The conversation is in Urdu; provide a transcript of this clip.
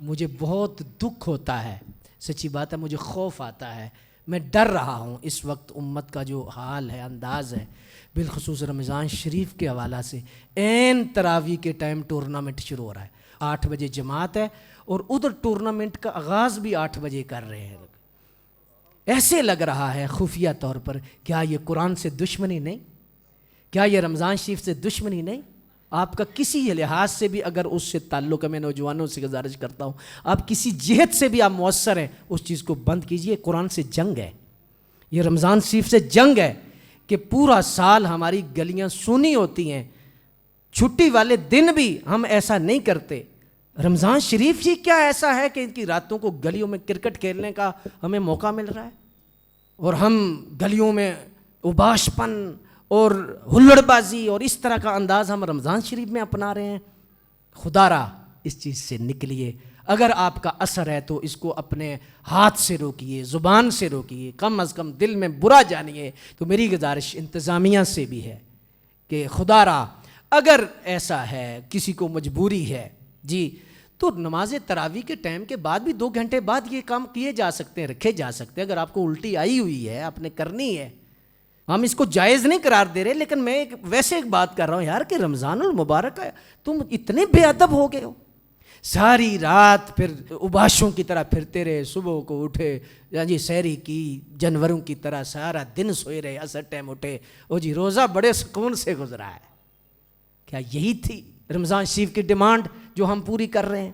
مجھے بہت دکھ ہوتا ہے، سچی بات ہے، مجھے خوف آتا ہے، میں ڈر رہا ہوں اس وقت امت کا جو حال ہے، انداز ہے، بالخصوص رمضان شریف کے حوالہ سے۔ عین تراویح کے ٹائم ٹورنامنٹ شروع ہو رہا ہے، 8 بجے جماعت ہے اور ادھر ٹورنامنٹ کا آغاز بھی 8 بجے کر رہے ہیں۔ ایسے لگ رہا ہے خفیہ طور پر، کیا یہ قرآن سے دشمنی نہیں؟ کیا یہ رمضان شریف سے دشمنی نہیں؟ آپ کا کسی لحاظ سے بھی اگر اس سے تعلق ہے، میں نوجوانوں سے گزارش کرتا ہوں، آپ کسی جہت سے بھی آپ مؤثر ہیں، اس چیز کو بند کیجئے۔ قرآن سے جنگ ہے، یہ رمضان شریف سے جنگ ہے کہ پورا سال ہماری گلیاں سونی ہوتی ہیں، چھٹی والے دن بھی ہم ایسا نہیں کرتے۔ رمضان شریف ہی کیا ایسا ہے کہ ان کی راتوں کو گلیوں میں کرکٹ کھیلنے کا ہمیں موقع مل رہا ہے، اور ہم گلیوں میں اوباش پن اور ہلڑ بازی اور اس طرح کا انداز ہم رمضان شریف میں اپنا رہے ہیں۔ خدا را اس چیز سے نکلیے، اگر آپ کا اثر ہے تو اس کو اپنے ہاتھ سے روکیے، زبان سے روکیے، کم از کم دل میں برا جانیے۔ تو میری گزارش انتظامیہ سے بھی ہے کہ خدا را اگر ایسا ہے، کسی کو مجبوری ہے جی، تو نماز تراویح کے ٹائم کے بعد بھی 2 گھنٹے بعد یہ کام کیے جا سکتے ہیں، رکھے جا سکتے ہیں۔ اگر آپ کو الٹی آئی ہوئی ہے، آپ نے کرنی ہے، ہم اس کو جائز نہیں قرار دے رہے، لیکن میں ویسے ایک بات کر رہا ہوں یار کہ رمضان المبارک ہے، تم اتنے بے ادب ہو گئے ہو، ساری رات پھر اوباشوں کی طرح پھرتے رہے، صبح کو اٹھے جی سحری کی، جانوروں کی طرح سارا دن سوئے رہے، عصر ٹائم اٹھے، او جی روزہ بڑے سکون سے گزرا ہے۔ کیا یہی تھی رمضان شریف کی ڈیمانڈ جو ہم پوری کر رہے ہیں؟